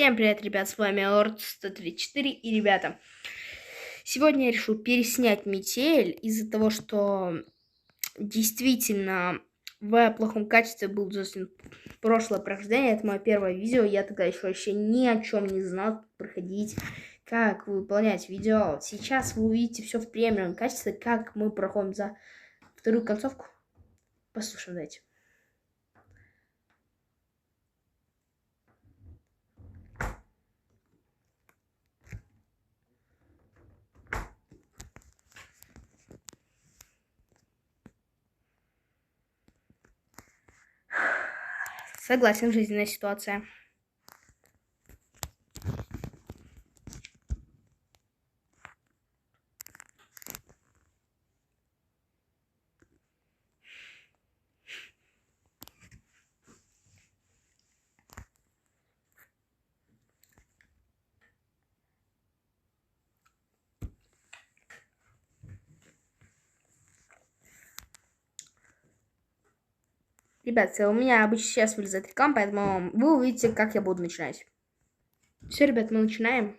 Всем привет, ребят, с вами Лорд 134, и, ребята, сегодня я решил переснять метель из-за того, что действительно в плохом качестве был заснят прошлое прохождение, это мое первое видео, я тогда еще вообще ни о чем не знал, как проходить, как выполнять видео. Сейчас вы увидите все в премиум качестве, как мы проходим за вторую концовку. Послушаем, давайте. Согласен, жизненная ситуация. Ребят, у меня обычно сейчас вылезает реклама, поэтому вы увидите, как я буду начинать. Все, ребят, мы начинаем.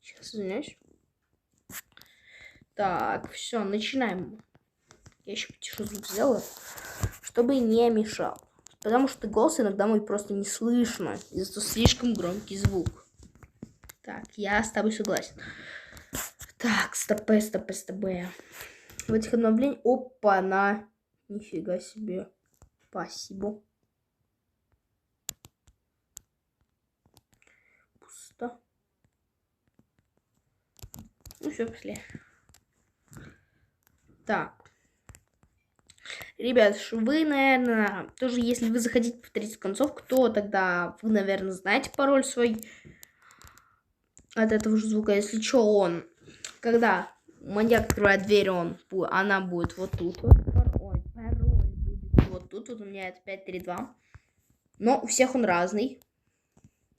Сейчас, извиняюсь. Так, все, начинаем. Я еще потише звук сделаю, чтобы не мешал. Потому что голос иногда мой просто не слышно, из-за того, слишком громкий звук. Так, я с тобой согласен. Так, стоп. В этих обновлениях... Опа-на! Нифига себе. Спасибо. Пусто. Ну все, пошли. Так. Ребят, вы, наверное, тоже, если вы захотите повторить концовку, то тогда вы, наверное, знаете пароль свой от этого же звука. Если что, когда маньяк открывает дверь, она будет вот тут. Пароль будет вот тут. Вот у меня это 532. Но у всех он разный.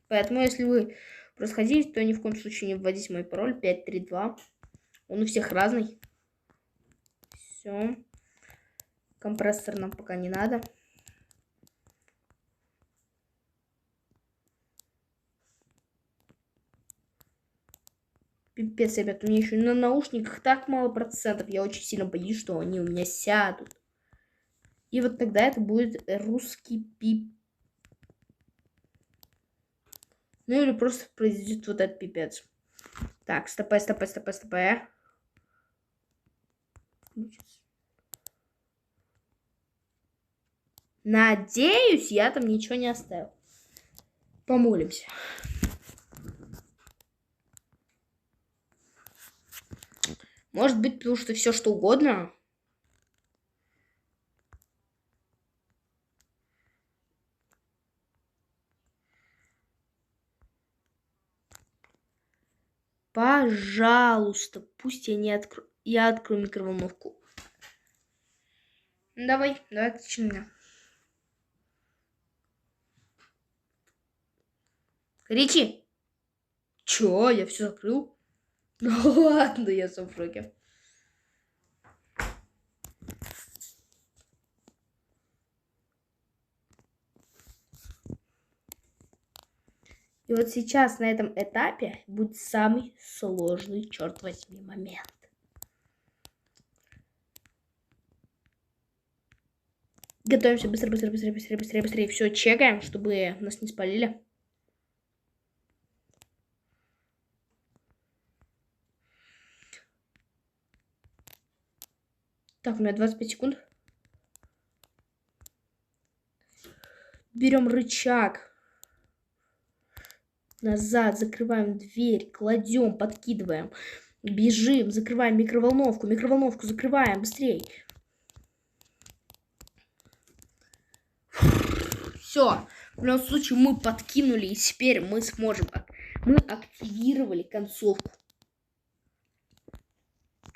Поэтому, если вы просто хотите, то ни в коем случае не вводите мой пароль 532. Он у всех разный. Все. Компрессор нам пока не надо. Пипец, ребят, у меня еще на наушниках так мало процентов. Я очень сильно боюсь, что они у меня сядут. И вот тогда это будет русский пип. Ну или просто произойдет вот этот пипец. Так, стопэ. Надеюсь, я там ничего не оставил. Помолимся. Может быть, потому что все что угодно. Пожалуйста, пусть я не открою. Я открою микроволновку. Давай, отключи меня. Ричи! Чё? Я все закрыл? Ну ладно, я сам в шоке. И вот сейчас на этом этапе будет самый сложный, черт возьми, момент. Готовимся быстрее. Все, чекаем, чтобы нас не спалили. Так, у меня 25 секунд. Берем рычаг. Назад, закрываем дверь, кладем, подкидываем. Бежим, закрываем микроволновку. Микроволновку закрываем, быстрей. Все. В любом случае мы подкинули, и теперь мы сможем. Мы активировали концовку.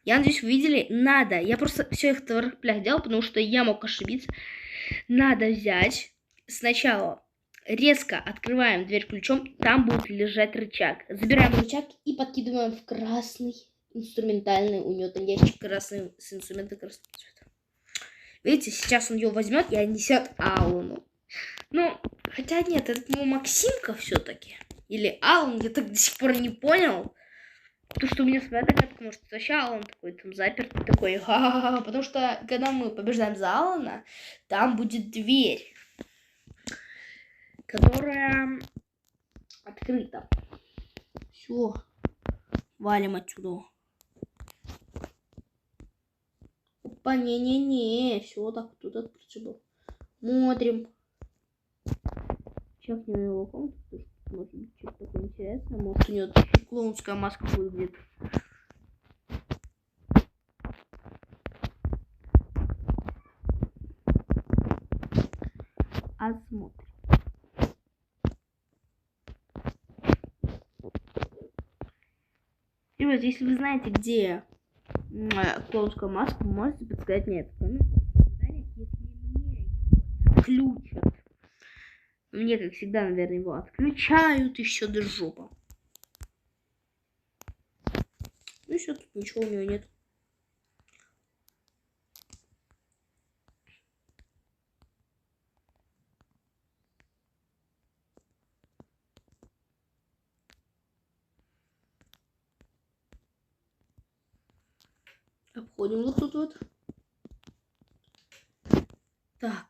Я надеюсь, вы видели. Надо. Я просто все их в торопях делал, потому что я мог ошибиться. Надо взять сначала. Резко открываем дверь ключом, там будет лежать рычаг. Забираем рычаг и подкидываем в красный инструментальный. У него там ящик красный с инструментом красного цвета. Видите, сейчас он ее возьмет и отнесет Аллану. Ну, хотя нет, это, по-моему, Максимка все-таки. Или Аллан, я так до сих пор не понял. Потому что у меня своя догадка, может, это вообще Аллан такой, там запертый такой. Ха-ха-ха. Потому что, когда мы побеждаем за Аллана, там будет дверь, которая открыта. Все, валим отсюда. Опа, не-не-не, все так, тут открыто был. Смотрим. Чекнем его комнату, потому что может быть что-то такое интересное. Может, у него клоунская маска выглядит. Осмотрим. Ребят, если вы знаете, где клоунская маска, вы можете подсказать мне это. Если мне его отключат. Мне, как всегда, наверное, его отключают еще до жопы. Ну все, тут ничего у него нет. Обходим вот тут вот. Так.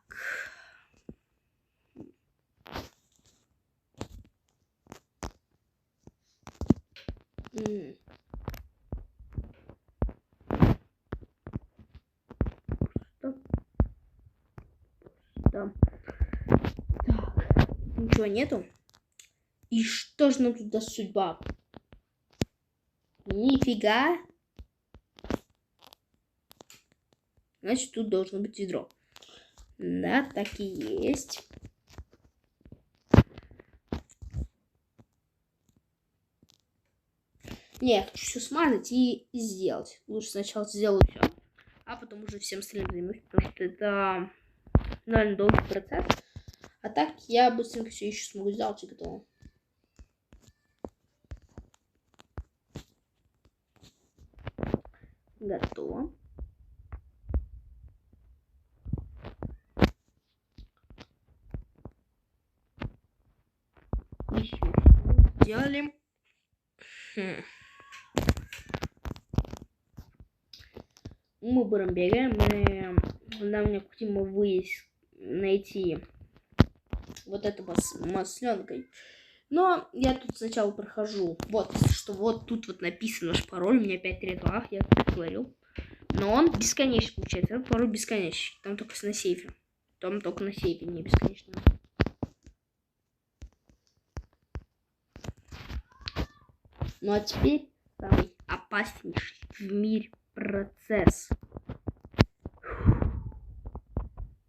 Там. Так. Ничего нету. И что же нам тут даст судьба? Нифига. Значит, тут должно быть ведро. Да, так и есть. Не, я хочу все смазать и сделать. Лучше сначала сделаю все, а потом уже всем остальным займусь, потому что это довольно долгий процесс. А так я быстренько все еще смогу сделать и готово. Готово. Еще сделали. Мы будем бегаем, нам необходимо найти вот эту масленкой. Но я тут сначала прохожу. Вот, что вот тут вот написан наш пароль. У меня 5 ритуалов, я как говорил. Но он бесконечный получается. Этот пароль бесконечный. Там только на сейфе. Там только на сейфе, не бесконечно. Ну а теперь самый опаснейший в мире процесс.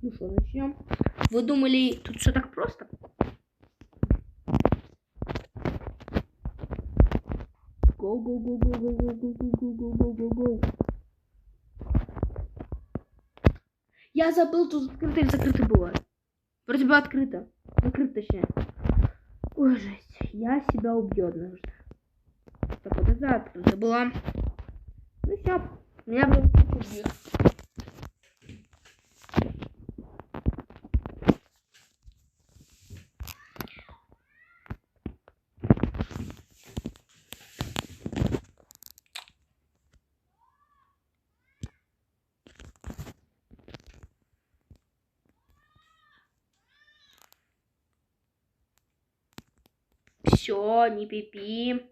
Ну что, начнем. Вы думали, тут все так просто? Go, go, go, go, go, go, go, go, go, go, go, go. Я забыл, тут открыто или закрыто было. Вроде бы открыто. Закрыто, точнее. Ой, жесть. Я себя убью однажды. Так, вот это открыто было. Ну все. Меня было убьют. Все, не пипи.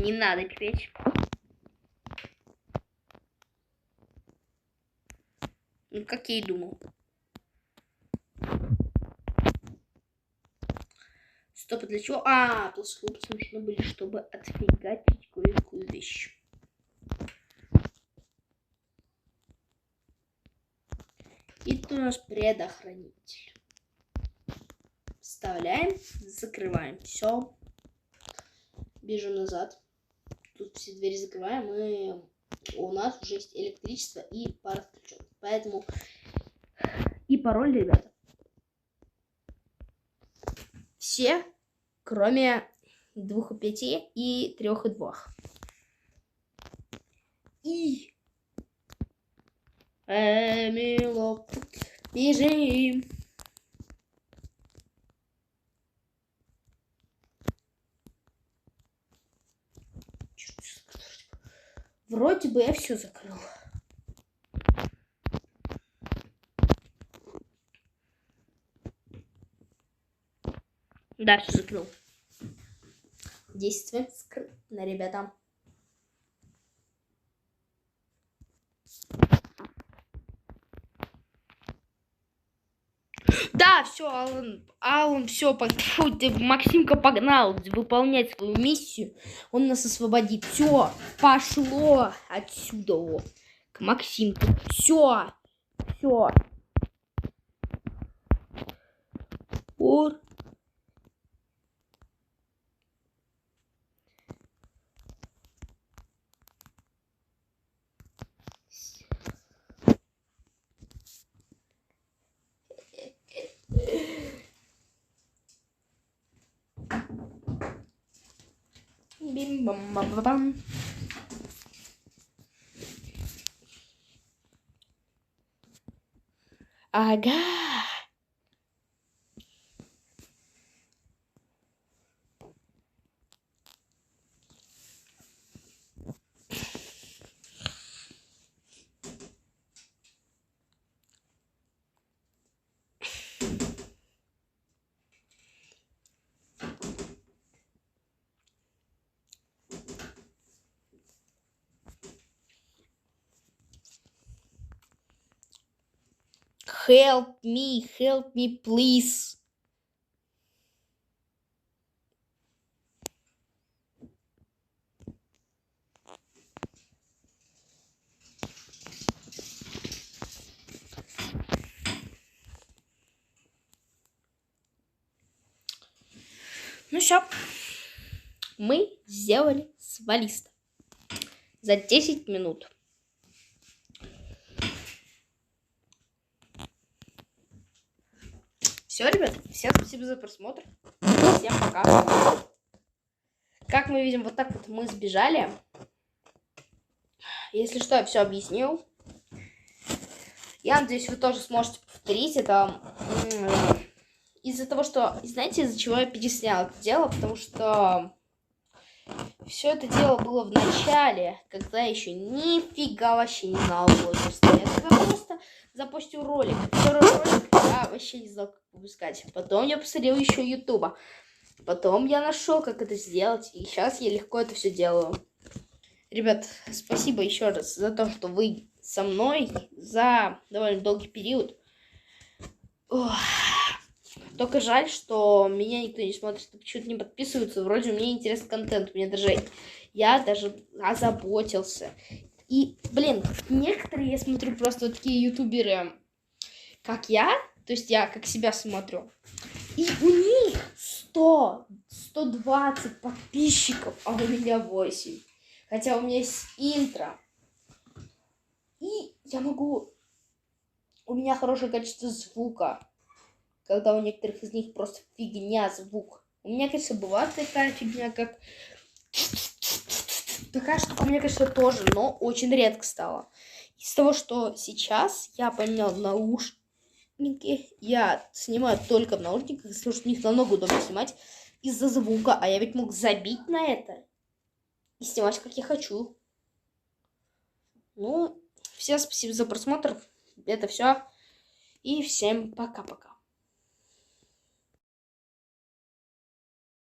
Не надо пипеть. Ну, как я и думал. Стоп, для чего? Плоскогубцы нужны были, чтобы отфигачить кое-какую вещь. И тут у нас предохранитель. Вставляем, закрываем. Все. Бежим назад. Тут все двери закрываем, и у нас уже есть электричество и пара включен. Поэтому и пароль, ребята. Все, кроме 2 и 5 и 3 и 2. И... Мило, бежим. Вроде бы я все закрыл. Да, все закрыл. Действие скрытно, ребята. Да, все, Алан, все, Максимка погнал выполнять свою миссию. Он нас освободит. Все, пошло отсюда к Максимке. Все. Ур. Бим-бам-бам-бам. Ага. Help me, please. Ну все, мы сделали свалиста за 10 минут. Все, ребят, всем спасибо за просмотр. Всем пока. Как мы видим, вот так вот мы сбежали. Если что, я все объяснил. Я надеюсь, вы тоже сможете повторить это. Из-за того, что... Знаете, из-за чего я переснял это дело? Потому что все это дело было в начале, когда я еще нифига вообще не знал возраста. Я тогда просто запустил ролик. Второй ролик я вообще не знал, как выпускать. Потом я посмотрел еще Ютуба. Потом я нашел, как это сделать. И сейчас я легко это все делаю. Ребят, спасибо еще раз за то, что вы со мной за довольно долгий период. Ох. Только жаль, что меня никто не смотрит, почему-то не подписываются. Вроде у меня интересный контент. Я даже озаботился. И, блин, некоторые, я смотрю, просто вот такие ютуберы, как я, то есть я как себя смотрю, и у них 100-120 подписчиков, а у меня 8. Хотя у меня есть интро. И я могу... У меня хорошее качество звука. Когда у некоторых из них просто фигня звук. У меня, конечно, бывает такая фигня, как... Такая штука у меня, конечно, тоже, но очень редко стала. Из того, что сейчас я поменял наушники, я снимаю только в наушниках, потому что в них намного удобнее снимать из-за звука. А я ведь мог забить на это и снимать, как я хочу. Ну, всем спасибо за просмотр. Это все. И всем пока-пока.